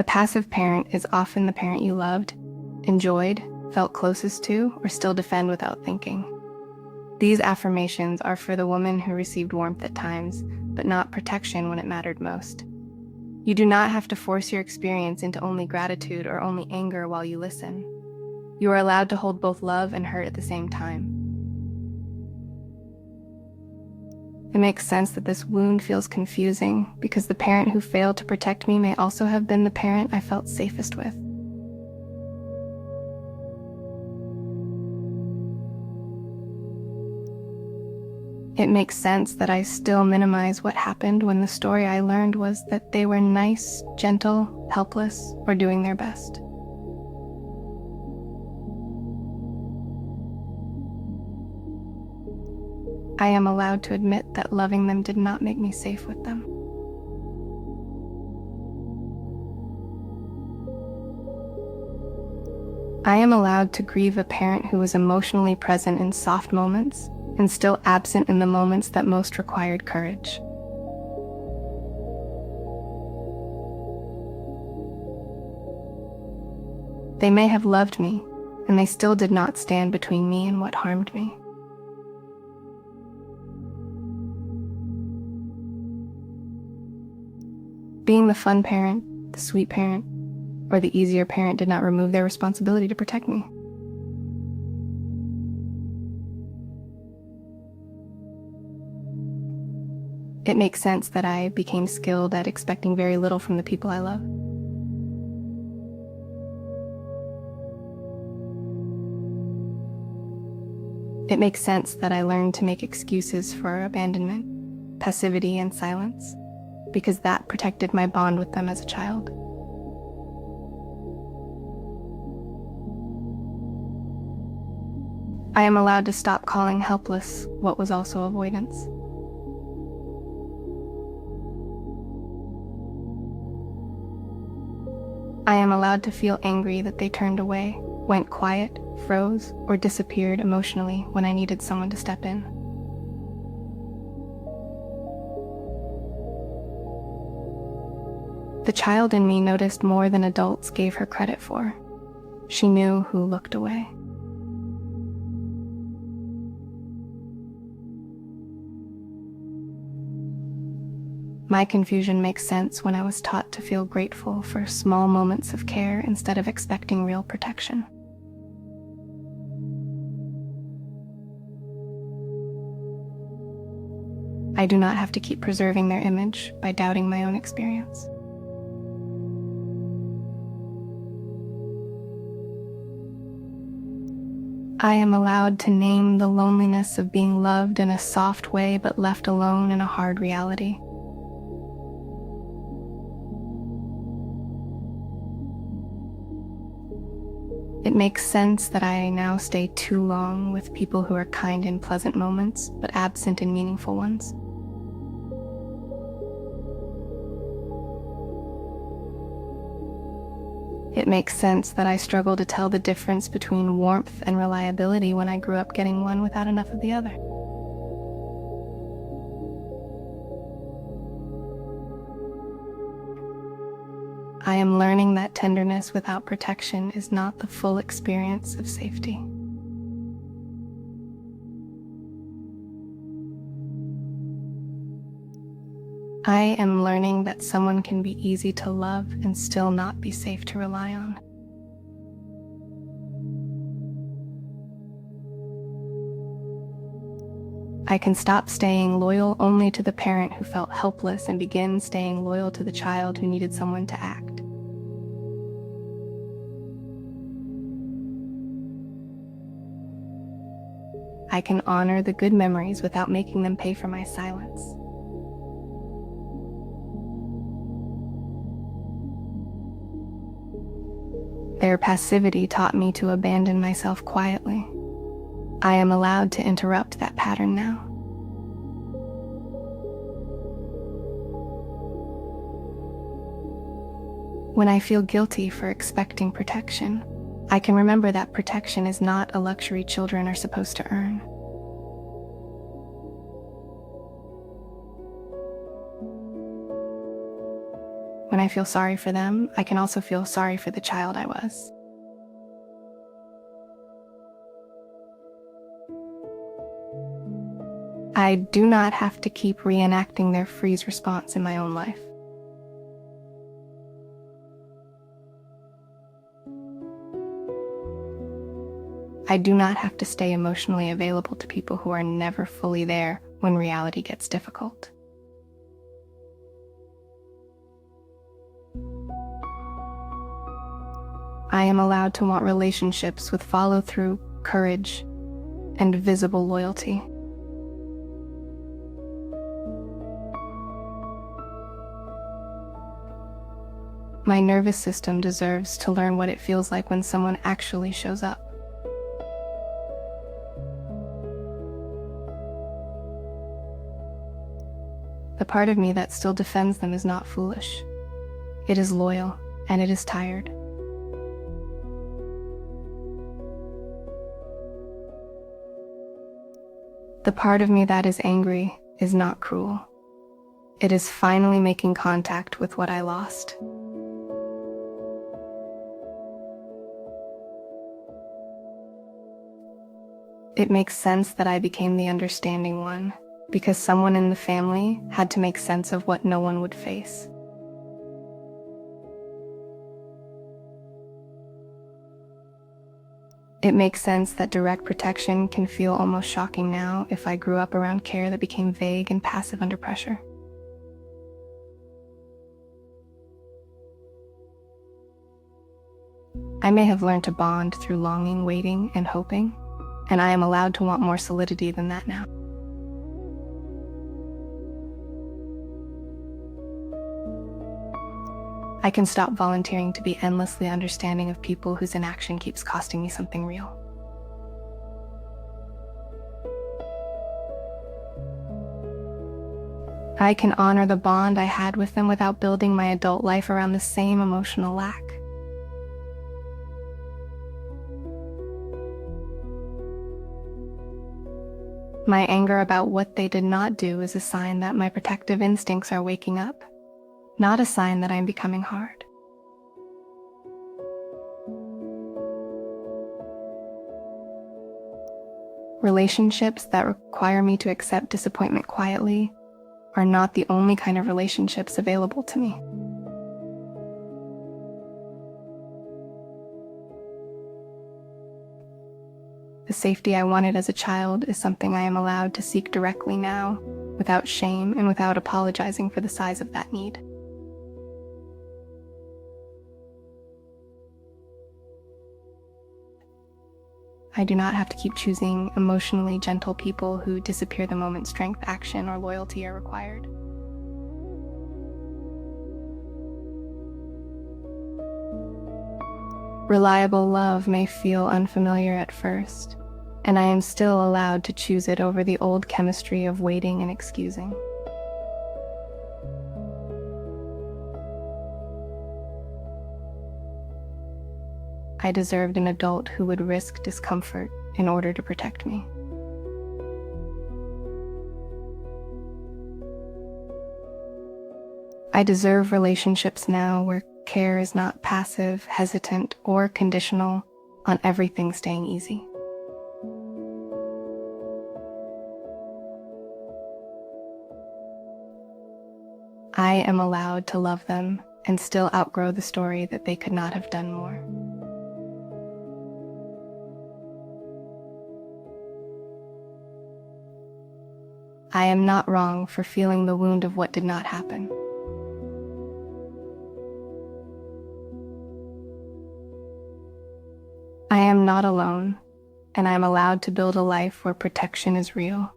The passive parent is often the parent you loved, enjoyed, felt closest to, or still defend without thinking. These affirmations are for the woman who received warmth at times, but not protection when it mattered most. You do not have to force your experience into only gratitude or only anger while you listen. You are allowed to hold both love and hurt at the same time. It makes sense that this wound feels confusing because the parent who failed to protect me may also have been the parent I felt safest with. It makes sense that I still minimize what happened when the story I learned was that they were nice, gentle, helpless, or doing their best. I am allowed to admit that loving them did not make me safe with them. I am allowed to grieve a parent who was emotionally present in soft moments and still absent in the moments that most required courage. They may have loved me, and they still did not stand between me and what harmed me. Being the fun parent, the sweet parent, or the easier parent did not remove their responsibility to protect me. It makes sense that I became skilled at expecting very little from the people I love. It makes sense that I learned to make excuses for abandonment, passivity, and silence, because that protected my bond with them as a child. I am allowed to stop calling helpless what was also avoidance. I am allowed to feel angry that they turned away, went quiet, froze, or disappeared emotionally when I needed someone to step in. The child in me noticed more than adults gave her credit for. She knew who looked away. My confusion makes sense when I was taught to feel grateful for small moments of care instead of expecting real protection. I do not have to keep preserving their image by doubting my own experience. I am allowed to name the loneliness of being loved in a soft way but left alone in a hard reality. It makes sense that I now stay too long with people who are kind in pleasant moments, but absent in meaningful ones. It makes sense that I struggle to tell the difference between warmth and reliability when I grew up getting one without enough of the other. I am learning that tenderness without protection is not the full experience of safety. I am learning that someone can be easy to love and still not be safe to rely on. I can stop staying loyal only to the parent who felt helpless and begin staying loyal to the child who needed someone to act. I can honor the good memories without making them pay for my silence. Their passivity taught me to abandon myself quietly. I am allowed to interrupt that pattern now. When I feel guilty for expecting protection, I can remember that protection is not a luxury children are supposed to earn. When I feel sorry for them, I can also feel sorry for the child I was. I do not have to keep reenacting their freeze response in my own life. I do not have to stay emotionally available to people who are never fully there when reality gets difficult. I am allowed to want relationships with follow-through, courage, and visible loyalty. My nervous system deserves to learn what it feels like when someone actually shows up. The part of me that still defends them is not foolish. It is loyal, and it is tired. The part of me that is angry is not cruel. It is finally making contact with what I lost. It makes sense that I became the understanding one, because someone in the family had to make sense of what no one would face. It makes sense that direct protection can feel almost shocking now if I grew up around care that became vague and passive under pressure. I may have learned to bond through longing, waiting, and hoping, and I am allowed to want more solidity than that now. I can stop volunteering to be endlessly understanding of people whose inaction keeps costing me something real. I can honor the bond I had with them without building my adult life around the same emotional lack. My anger about what they did not do is a sign that my protective instincts are waking up, not a sign that I'm becoming hard. Relationships that require me to accept disappointment quietly are not the only kind of relationships available to me. The safety I wanted as a child is something I am allowed to seek directly now, without shame and without apologizing for the size of that need. I do not have to keep choosing emotionally gentle people who disappear the moment strength, action, or loyalty are required. Reliable love may feel unfamiliar at first, and I am still allowed to choose it over the old chemistry of waiting and excusing. I deserved an adult who would risk discomfort in order to protect me. I deserve relationships now where care is not passive, hesitant, or conditional on everything staying easy. I am allowed to love them and still outgrow the story that they could not have done more. I am not wrong for feeling the wound of what did not happen. I am not alone, and I am allowed to build a life where protection is real.